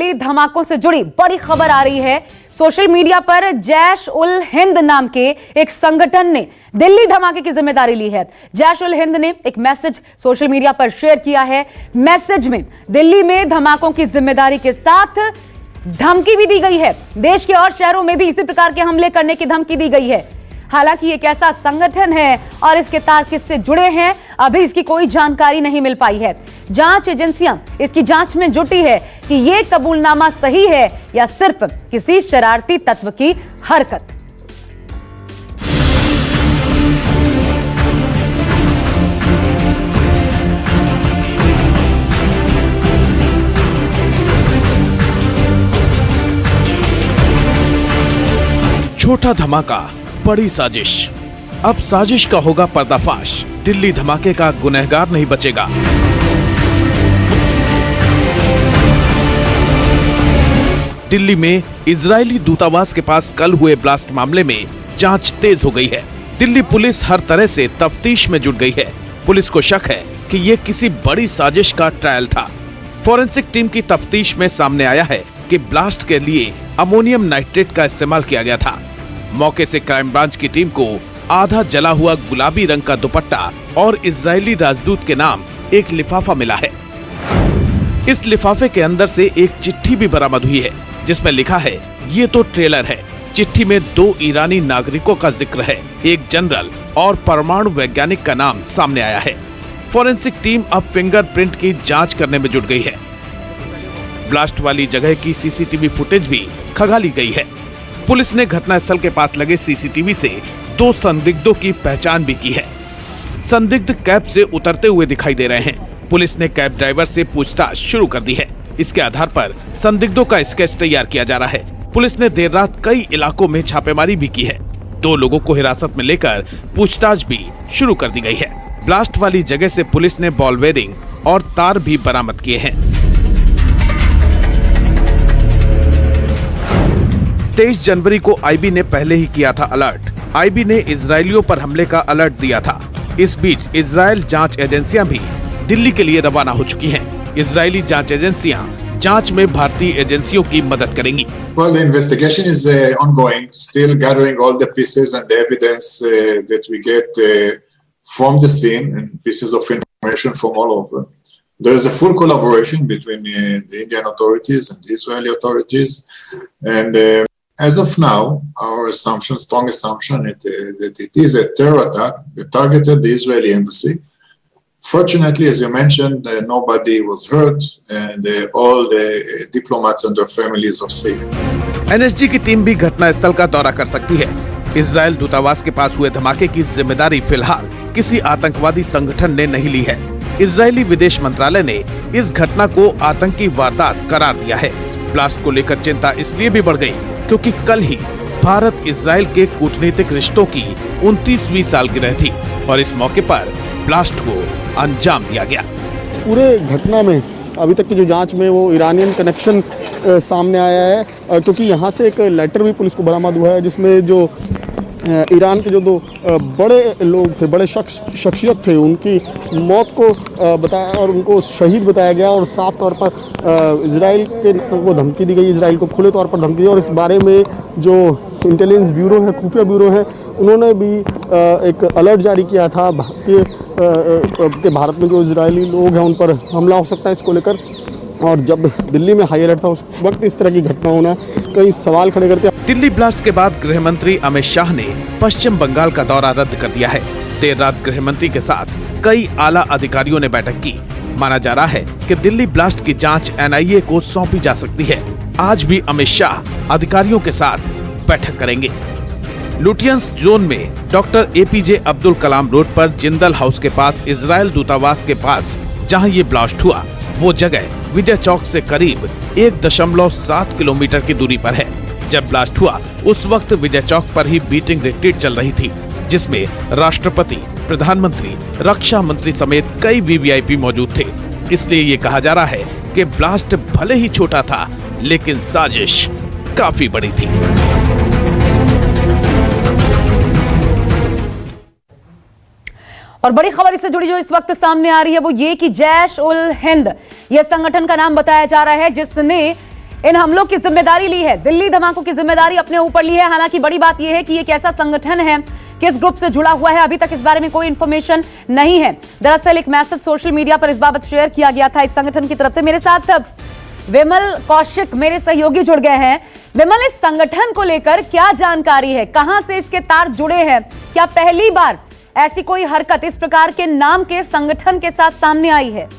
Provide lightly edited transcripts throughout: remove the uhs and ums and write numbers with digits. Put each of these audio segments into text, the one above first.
दिल्ली धमाकों से जुड़ी बड़ी खबर आ रही है। सोशल मीडिया पर जैश उल हिंद नाम के एक संगठन ने दिल्ली धमाके की जिम्मेदारी ली है। जैश उल हिंद ने एक मैसेज सोशल मीडिया पर शेयर किया है। मैसेज में दिल्ली में धमाकों की जिम्मेदारी के साथ धमकी भी दी गई है। देश के और शहरों में भी इसी प्रकार के हमले करने की धमकी दी गई है। हालांकि ये कैसा संगठन है और इसके तार किससे जुड़े हैं, अभी इसकी कोई जानकारी नहीं मिल पाई है। जांच एजेंसियां इसकी जांच में जुटी है कि ये कबूलनामा सही है या सिर्फ किसी शरारती तत्व की हरकत। छोटा धमाका, बड़ी साजिश। अब साजिश का होगा पर्दाफाश। दिल्ली धमाके का गुनहगार नहीं बचेगा। दिल्ली में इजरायली दूतावास के पास कल हुए ब्लास्ट मामले में जांच तेज हो गई है। दिल्ली पुलिस हर तरह से तफ्तीश में जुट गई है। पुलिस को शक है कि ये किसी बड़ी साजिश का ट्रायल था। फॉरेंसिक टीम की तफ्तीश में सामने आया है कि ब्लास्ट के लिए अमोनियम नाइट्रेट का इस्तेमाल किया गया था। मौके से क्राइम ब्रांच की टीम को आधा जला हुआ गुलाबी रंग का दुपट्टा और इजरायली राजदूत के नाम एक लिफाफा मिला है। इस लिफाफे के अंदर से एक चिट्ठी भी बरामद हुई है जिसमें लिखा है, ये तो ट्रेलर है। चिट्ठी में 2 ईरानी नागरिकों का जिक्र है, एक जनरल और परमाणु वैज्ञानिक का नाम सामने आया है। फॉरेंसिक टीम अब फिंगरप्रिंट की जांच करने में जुट गई है। ब्लास्ट वाली जगह की सीसीटीवी फुटेज भी खंगाली गई है। पुलिस ने घटनास्थल के पास लगे सीसीटीवी से 2 संदिग्धों की पहचान भी की है। संदिग्ध कैब से उतरते हुए दिखाई दे रहे हैं। पुलिस ने कैब ड्राइवर से पूछताछ शुरू कर दी है। इसके आधार पर संदिग्धों का स्केच तैयार किया जा रहा है। पुलिस ने देर रात कई इलाकों में छापेमारी भी की है। 2 लोगों को हिरासत में लेकर पूछताछ भी शुरू कर दी गई है। ब्लास्ट वाली जगह से पुलिस ने बॉल बेयरिंग और तार भी बरामद किए हैं। 23 जनवरी को आईबी ने पहले ही किया था अलर्ट। आईबी ने इजरायलियों पर हमले का अलर्ट दिया था। इस बीच इजरायल जांच एजेंसियां भी दिल्ली के लिए रवाना हो चुकी हैं। इजरायली जांच एजेंसियां जांच में भारतीय एजेंसियों की मदद करेंगी। Well, the investigation is ongoing, still gathering all the pieces and the evidence that we get from the scene and pieces of information from all over. There is a full collaboration between the Indian authorities and the Israeli authorities, and as of now, our assumption, strong assumption, that it is a terror attack that targeted the Israeli embassy. Fortunately, as you mentioned, nobody was hurt, and all the diplomats and their families are safe. NSG की team भी घटनास्थल का दौरा कर सकती है। Israel दूतावास के पास हुए धमाके की जिम्मेदारी फिलहाल किसी आतंकवादी संगठन ने नहीं ली है। इजरायली विदेश मंत्रालय ने इस घटना को आतंकी वारदात करार दिया है। ब्लास्ट को लेकर चिंता इसलिए भी बढ़ गई क्योंकि कल ही भारत इजरायल के कूटनीतिक रिश्तों की 29वीं सालगिरह थी और इस मौके पर ब्लास्ट को अंजाम दिया गया। पूरे घटना में अभी तक की जो जांच में वो ईरानियन कनेक्शन सामने आया है, क्योंकि यहाँ से एक लेटर भी पुलिस को बरामद हुआ है जिसमें जो ईरान के जो 2 बड़े लोग थे, बड़े शख्सियत थे, उनकी मौत को बताया और उनको शहीद बताया गया और साफ तौर पर इजराइल के को धमकी दी गई, इजराइल को खुले तौर पर धमकी दी। और इस बारे में जो इंटेलिजेंस ब्यूरो है, खुफिया ब्यूरो है, उन्होंने भी एक अलर्ट जारी किया था कि भारत में जो इजरायली लोग हैं उन पर हमला हो सकता है। इसको लेकर और जब दिल्ली में हाई अलर्ट था उस वक्त इस तरह की घटना होना कई सवाल खड़े करते हैं। दिल्ली ब्लास्ट के बाद गृह मंत्री अमित शाह ने पश्चिम बंगाल का दौरा रद्द कर दिया है। देर रात गृह मंत्री के साथ कई आला अधिकारियों ने बैठक की। माना जा रहा है कि दिल्ली ब्लास्ट की जांच एनआईए को सौंपी जा सकती है। आज भी अमित शाह अधिकारियों के साथ बैठक करेंगे। लुटियंस जोन में doctor APJ Abdul Kalam road पर जिंदल हाउस के पास इजरायल दूतावास के पास जहां ये ब्लास्ट हुआ, वो जगह विजय चौक से करीब 1.7 किलोमीटर की दूरी पर है। जब ब्लास्ट हुआ उस वक्त विजय चौक पर ही बीटिंग रिट्रीट चल रही थी, जिसमें राष्ट्रपति, प्रधानमंत्री, रक्षा मंत्री समेत कई वीवीआईपी मौजूद थे। इसलिए ये कहा जा रहा है कि ब्लास्ट भले ही छोटा था लेकिन साजिश काफी बड़ी थी। और बड़ी खबर इससे जुड़ी जो इस वक्त सामने आ रही है वो ये कि जैश उल हिंद, यह संगठन का नाम बताया जा रहा है जिसने इन हमलों की जिम्मेदारी ली है, दिल्ली धमाकों की जिम्मेदारी अपने ऊपर ली है। हालांकि बड़ी बात यह है कि ये कैसा संगठन है, किस ग्रुप से जुड़ा हुआ है, अभी तक इस बारे में कोई इंफॉर्मेशन नहीं है। दरअसल एक मैसेज सोशल मीडिया पर इस बाबत शेयर किया गया था इस संगठन की तरफ से। मेरे साथ विमल कौशिक मेरे सहयोगी जुड़ गए हैं। विमल, इस संगठन को लेकर क्या जानकारी है, कहां से इसके तार जुड़े हैं? क्या पहली बार ऐसी कोई हरकत इस प्रकार के नाम के संगठन के साथ सामने आई है?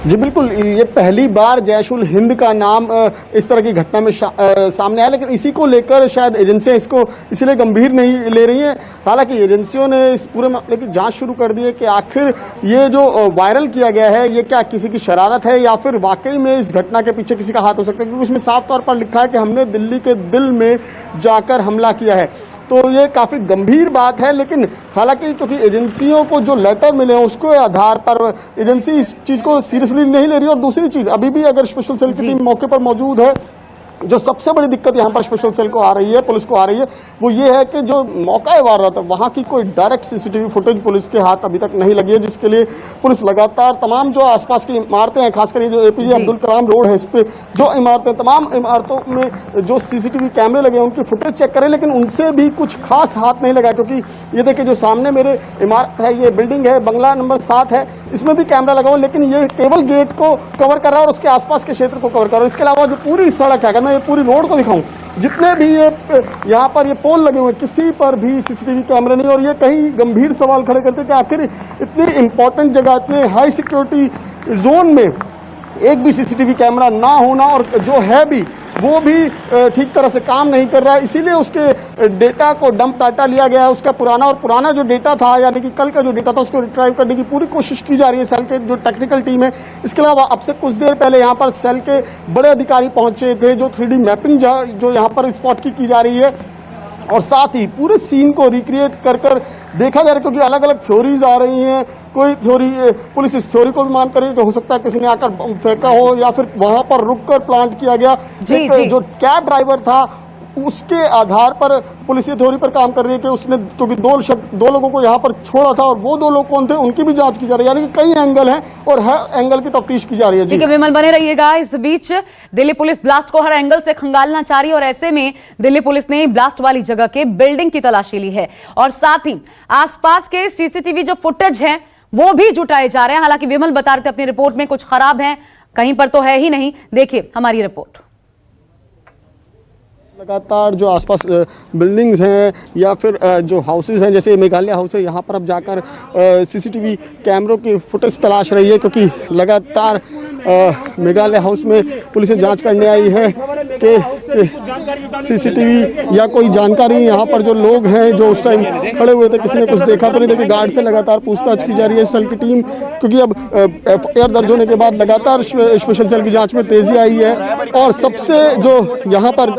जी बिल्कुल, ये पहली बार जैश उल हिंद का नाम इस तरह की घटना में सामने आया, लेकिन इसी को लेकर शायद एजेंसियां इसको इसलिए गंभीर नहीं ले रही हैं। हालांकि एजेंसियों ने इस पूरे मामले की जांच शुरू कर दी है कि आखिर ये जो वायरल किया गया है ये क्या किसी की शरारत है या फिर वाकई में इस घटना के पीछे किसी का हाथ हो सकता है, क्योंकि उसमें साफ तौर पर लिखा है कि हमने दिल्ली के दिल में जाकर हमला किया है। तो ये काफ़ी गंभीर बात है। लेकिन हालांकि क्योंकि एजेंसियों को जो लेटर मिले हैं उसके आधार पर एजेंसी इस चीज़ को सीरियसली नहीं ले रही। और दूसरी चीज़, अभी भी अगर स्पेशल सेल की टीम मौके पर मौजूद है, जो सबसे बड़ी दिक्कत यहाँ पर स्पेशल सेल को आ रही है, पुलिस को आ रही है, वो ये है कि जो मौका है वारदात है वहाँ की कोई डायरेक्ट सीसीटीवी फुटेज पुलिस के हाथ अभी तक नहीं लगी है, जिसके लिए पुलिस लगातार तमाम जो आसपास की इमारतें हैं, खासकर ये जो एपीजे अब्दुल कलाम रोड है, इस पे जो इमारतें, तमाम इमारतों में जो सीसीटीवी कैमरे लगे हैं उनकी फुटेज चेक करें, लेकिन उनसे भी कुछ खास हाथ नहीं लगा। क्योंकि ये देखिए, जो सामने मेरे इमारत है, ये बिल्डिंग है, बंगला नंबर 7 है, इसमें भी कैमरा लगा हुआ, लेकिन ये केवल गेट को कवर कर रहा है और उसके आसपास के क्षेत्र को कवर कर रहा है। इसके अलावा जो पूरी सड़क है, अगर मैं ये पूरी रोड को दिखाऊं, जितने भी ये यहाँ पर ये पोल लगे हुए, किसी पर भी सीसीटीवी कैमरे नहीं। और ये कई गंभीर सवाल खड़े करते हैं कि आखिर इतनी इंपॉर्टेंट जगह, इतने हाई सिक्योरिटी जोन में एक भी सीसीटीवी कैमरा ना होना, और जो है भी वो भी ठीक तरह से काम नहीं कर रहा है। इसीलिए उसके डेटा को डंप डाटा लिया गया है, उसका पुराना जो डेटा था, यानी कि कल का जो डेटा था, उसको रिट्राइव करने की पूरी कोशिश की जा रही है सेल के जो टेक्निकल टीम है। इसके अलावा अब से कुछ देर पहले यहाँ पर सेल के बड़े अधिकारी पहुंचे थे, जो 3D मैपिंग जो यहाँ पर स्पॉट की जा रही है, और साथ ही पूरे सीन को रिक्रिएट कर देखा जा रहा है। क्योंकि अलग अलग थ्योरीज आ रही हैं। कोई थ्योरी, पुलिस इस थ्योरी को भी मान कर रही है कि हो सकता है किसी ने आकर बम फेंका हो, या फिर वहां पर रुककर प्लांट किया गया। जो कैब ड्राइवर था उसके आधार पर पुलिस ये थ्योरी पर काम कर रही है कि उसने, क्योंकि दो लोगों को यहाँ पर छोड़ा था, और वो 2 लोग कौन थे उनकी भी जांच की जा रही है। यानी कि कई एंगल हैं और हर एंगल की तफ्तीश की जा रही है। ठीक है विमल, बने रहिएगा। इस बीच दिल्ली पुलिस ब्लास्ट को हर एंगल से खंगालना चाह रही है, और ऐसे में दिल्ली पुलिस ने ब्लास्ट वाली जगह के बिल्डिंग की तलाशी ली है, और साथ ही आसपास के सीसीटीवी जो फुटेज है वो भी जुटाए जा रहे हैं। हालांकि विमल बता रहे थे अपनी रिपोर्ट में कुछ खराब है, कहीं पर तो है ही नहीं। देखिए हमारी रिपोर्ट। लगातार जो आसपास बिल्डिंग्स हैं या फिर जो हाउसेज हैं, जैसे मेघालय हाउस है, यहाँ पर अब जाकर सीसीटीवी कैमरों की फुटेज तलाश रही है। क्योंकि लगातार मेघालय हाउस में पुलिस जांच करने आई है कि सीसीटीवी या कोई जानकारी, यहाँ पर जो लोग हैं जो उस टाइम खड़े हुए थे, किसी ने कुछ देखा तो नहीं। देखिए गार्ड से लगातार पूछताछ की जा रही है सेल की टीम, क्योंकि अब एफआईआर दर्ज होने के बाद लगातार स्पेशल सेल की जाँच में तेजी आई है। और सबसे जो यहाँ पर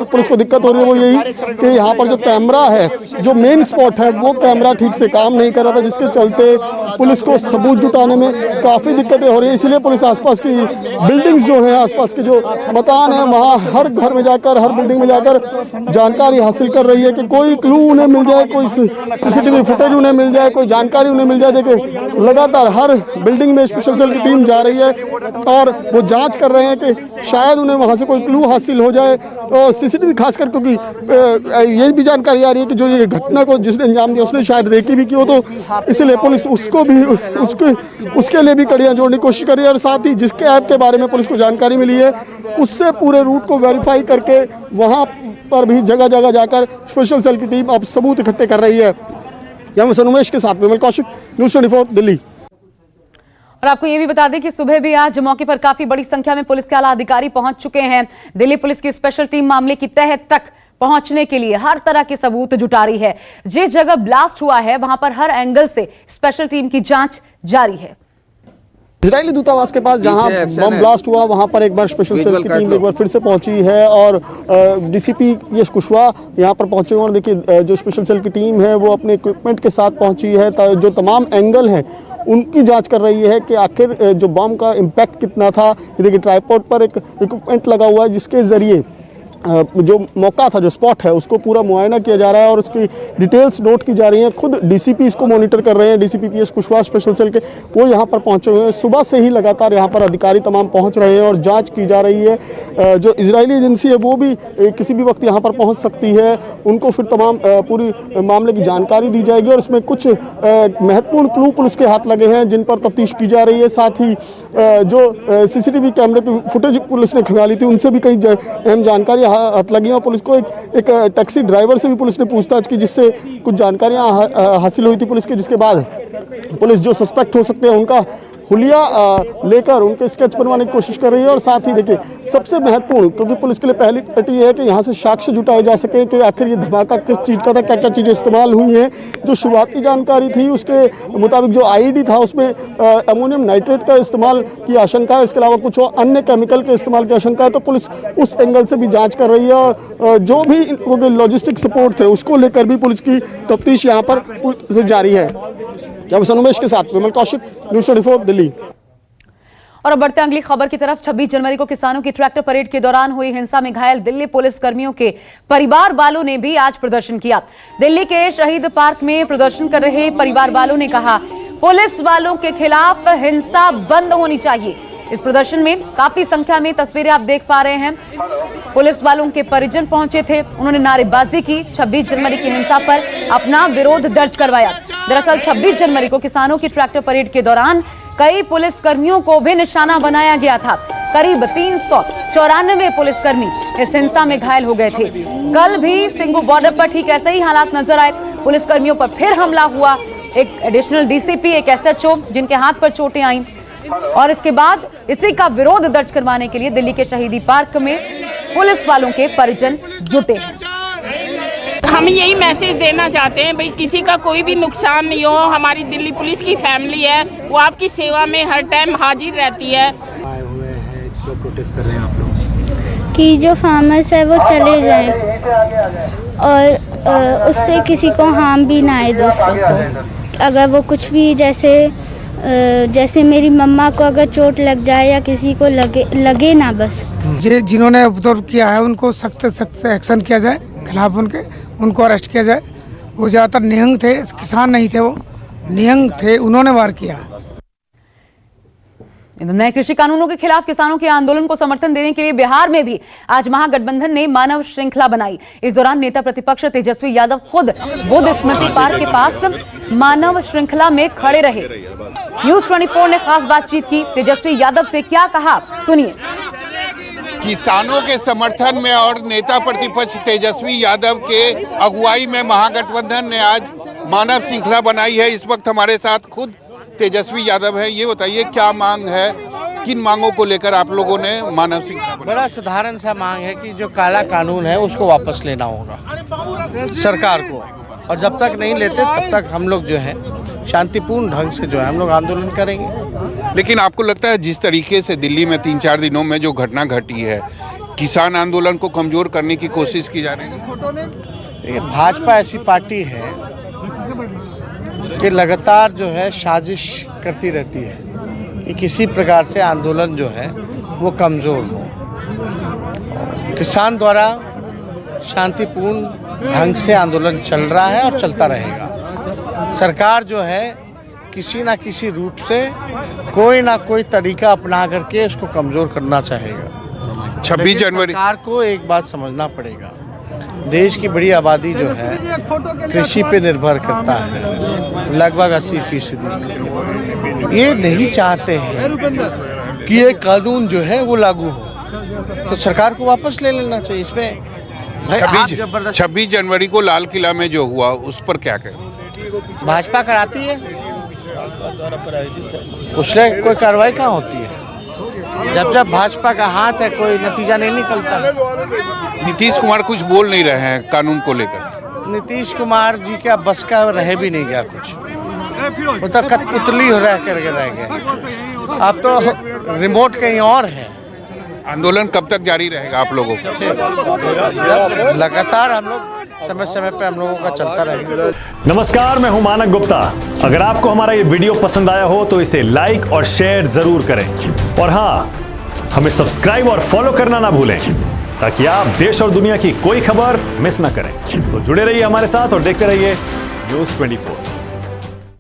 पुलिस को दिक्कत हो रही है वो यही कि यहाँ पर जो कैमरा है, जो मेन स्पॉट है, वो कैमरा ठीक से काम नहीं कर रहा था, जिसके चलते पुलिस को सबूत जुटाने में काफ़ी दिक्कतें हो रही है। इसीलिए पुलिस आसपास की बिल्डिंग्स जो हैं, आसपास के जो मकान हैं, वहाँ हर घर में जाकर, हर बिल्डिंग में जाकर जानकारी हासिल कर रही है कि कोई क्लू उन्हें मिल जाए, कोई सीसीटीवी फुटेज उन्हें मिल जाए, कोई जानकारी उन्हें मिल जाए। देखिए लगातार हर बिल्डिंग में स्पेशल सेल की टीम जा रही है और वो जाँच कर रहे हैं कि शायद उन्हें वहाँ से कोई क्लू हासिल हो जाए। और सीसीटीवी खासकर, क्योंकि ये भी जानकारी आ रही है कि जो ये घटना को जिसने अंजाम दिया उसने शायद रेकी भी की हो, तो इसलिए पुलिस उसको भी उसके लिए भी कड़ियां जोड़ने की कोशिश कर रही है। और साथ ही जिसके ऐप के बारे में पुलिस को जानकारी मिली है, उससे पूरे रूट को वेरीफाई करके वहां पर भी जगह जगह जाकर स्पेशल सेल की टीम अब सबूत इकट्ठे कर रही है। यहाँ सनुमेश के साथ विमल कौशिक, न्यूज़ 24 दिल्ली। और आपको ये भी बता दें कि सुबह भी आज मौके पर काफी बड़ी संख्या में पुलिस के आला अधिकारी पहुंच चुके हैं। दिल्ली पुलिस की स्पेशल टीम मामले की तह तक पहुंचने के लिए हर तरह के सबूत जुटा रही है। जिस जगह ब्लास्ट हुआ है वहां पर हर एंगल से स्पेशल टीम की जांच जारी है। इजरायली दूतावास के पास जहां बम ब्लास्ट हुआ, वहां पर एक बार स्पेशल सेल की टीम एक बार फिर से पहुंची है, और डीसीपी यश कुशवाहा यहां पर पहुंचे हुए। और देखिए जो स्पेशल सेल की टीम है वो अपने इक्विपमेंट के साथ पहुंची है, जो तमाम एंगल हैं उनकी जांच कर रही है कि आखिर जो बम का इम्पैक्ट कितना था। ये देखिए ट्राइपॉड पर एक इक्विपमेंट लगा हुआ है जिसके जरिए जो मौका था, जो स्पॉट है, उसको पूरा मुआयना किया जा रहा है और उसकी डिटेल्स नोट की जा रही हैं। खुद डीसीपी इसको मॉनिटर कर रहे हैं, DCP PS Kushwaha special cell के, वो यहाँ पर पहुंचे हुए हैं। सुबह से ही लगातार यहाँ पर अधिकारी तमाम पहुंच रहे हैं और जांच की जा रही है। जो इजरायली एजेंसी है वो भी किसी भी वक्त यहाँ पर पहुँच सकती है, उनको फिर तमाम पूरी मामले की जानकारी दी जाएगी और इसमें कुछ महत्वपूर्ण क्लू पुलिस के हाथ लगे हैं जिन पर तफ्तीश की जा रही है। साथ ही जो सीसीटीवी कैमरे की फुटेज पुलिस ने खंगाली थी, उनसे भी कई अहम जानकारी हाथ लगी और पुलिस को एक टैक्सी ड्राइवर से भी पुलिस ने पूछताछ की, जिससे कुछ जानकारियां हासिल हुई थी पुलिस के, जिसके बाद पुलिस जो सस्पेक्ट हो सकते हैं उनका हुलिया लेकर उनके स्केच बनवाने की कोशिश कर रही है। और साथ ही देखिए सबसे महत्वपूर्ण, क्योंकि पुलिस के लिए पहली प्रायोरिटी है कि यहाँ से साक्ष्य जुटाए जा सके कि आखिर ये धमाका किस चीज़ का था, क्या क्या चीज़ें इस्तेमाल हुई हैं। जो शुरुआती जानकारी थी उसके मुताबिक जो आईडी था उसमें अमोनियम नाइट्रेट का इस्तेमाल की आशंका है, इसके अलावा कुछ और अन्य केमिकल के इस्तेमाल की आशंका है। तो पुलिस उस एंगल से भी जाँच कर रही है और जो भी लॉजिस्टिक सपोर्ट थे उसको लेकर भी पुलिस की तफ्तीश यहाँ पर जारी है। जब सनुमेश के साथ विमल कौशिक, न्यूज़ 24 दिल्ली। और अब बढ़ते अगली खबर की तरफ। 26 जनवरी को किसानों की ट्रैक्टर परेड के दौरान हुई हिंसा में घायल दिल्ली पुलिस कर्मियों के परिवार वालों ने भी आज प्रदर्शन किया। दिल्ली के शहीद पार्क में प्रदर्शन कर रहे परिवार वालों ने कहा, पुलिस वालों के खिलाफ हिंसा बंद होनी चाहिए। इस प्रदर्शन में काफी संख्या में तस्वीरें आप देख पा रहे हैं। पुलिस वालों के परिजन पहुंचे थे, उन्होंने नारेबाजी की, 26 जनवरी की हिंसा पर अपना विरोध दर्ज करवाया। दरअसल 26 जनवरी को किसानों की ट्रैक्टर परेड के दौरान कई पुलिस कर्मियों को भी निशाना बनाया गया था। करीब 394 पुलिसकर्मी इस हिंसा में घायल हो गए थे। कल भी सिंगू बॉर्डर पर ठीक ऐसे ही हालात नजर आए। पुलिसकर्मियों पर फिर हमला हुआ। एक एडिशनल डीसीपी, एक एसएचओ जिनके हाथ पर चोटें आईं और इसके बाद इसी का विरोध दर्ज करवाने के लिए दिल्ली के शहीदी पार्क में पुलिस वालों के परिजन जुटे हैं। हम यही मैसेज देना चाहते हैं, भाई किसी का कोई भी नुकसान नहीं हो। हमारी दिल्ली पुलिस की फैमिली है, वो आपकी सेवा में हर टाइम हाजिर रहती है। आए हुए हैं, जो प्रोटेस्ट कर रहे हैं आप लोग कि जो फार्मर्स है वो चले जाएं और उससे किसी को हार्म भी ना आए दूसरों को। अगर वो कुछ भी जैसे मेरी मम्मा को अगर चोट लग जाए या किसी को लगे ना, बस जिन्होंने उपद्रव किया है उनको सख्त एक्शन किया जाए, खिलाफ उनको अरेस्ट किया जाए। वो ज़्यादातर निहंग थे, किसान नहीं थे, वो निहंग थे, उन्होंने वार किया। नए कृषि कानूनों के खिलाफ किसानों के आंदोलन को समर्थन देने के लिए बिहार में भी आज महागठबंधन ने मानव श्रृंखला बनाई। इस दौरान नेता प्रतिपक्ष तेजस्वी यादव खुद बुद्ध स्मृति पार्क के पास मानव श्रृंखला में खड़े रहे। न्यूज़ 24 ने खास बातचीत की। तेजस्वी यादव से क्या कहा, सुनिए। किसानों के समर्थन में और नेता प्रतिपक्ष तेजस्वी यादव के अगुवाई में महागठबंधन ने आज मानव श्रृंखला बनाई है। इस वक्त हमारे साथ खुद तेजस्वी यादव है। ये बताइए क्या मांग है, किन मांगों को लेकर आप लोगों ने मानव श्रृंखला बनाई? बड़ा साधारण सा मांग है कि जो काला कानून है उसको वापस लेना होगा सरकार को, और जब तक नहीं लेते तब तक हम लोग जो है शांतिपूर्ण ढंग से जो है हम लोग आंदोलन करेंगे। लेकिन आपको लगता है जिस तरीके से दिल्ली में 3-4 दिनों में जो घटना घटी है, किसान आंदोलन को कमजोर करने की कोशिश की जा रही है? देखिए, भाजपा ऐसी पार्टी है कि लगातार जो है साजिश करती रहती है कि किसी प्रकार से आंदोलन जो है वो कमज़ोर हो। किसान द्वारा शांतिपूर्ण ढंग से आंदोलन चल रहा है और चलता रहेगा। सरकार जो है किसी ना किसी रूप से कोई ना कोई तरीका अपना करके उसको कमज़ोर करना चाहेगा। 26 जनवरी सरकार को एक बात समझना पड़ेगा, देश की बड़ी आबादी जो है कृषि पे निर्भर करता है, लगभग 80%। ये नहीं चाहते हैं कि ये कानून जो है वो लागू हो, तो सरकार को वापस ले लेना चाहिए। इसमें 26 जनवरी को लाल किला में जो हुआ उस पर क्या कहें? भाजपा कराती है, उससे कोई कार्रवाई कहाँ होती है? जब भाजपा का हाथ है कोई नतीजा नहीं निकलता। नीतीश कुमार कुछ बोल नहीं रहे हैं कानून को लेकर। नीतीश कुमार जी का बस का रह भी नहीं गया कुछ, वो तो कठपुतली रह करके रह गए। अब तो रिमोट कहीं और है। आंदोलन कब तक जारी रहेगा आप लोगों का? लगातार हम लोग समय समय पे हम लोगों का चलता रहेगा। नमस्कार, मैं हूं मानक गुप्ता। अगर आपको हमारा ये वीडियो पसंद आया हो तो इसे लाइक और शेयर जरूर करें, और हां, हमें सब्सक्राइब और फॉलो करना ना भूलें। ताकि आप देश और दुनिया की कोई खबर मिस ना करें। तो जुड़े रहिए हमारे साथ और देखते रहिए News 24।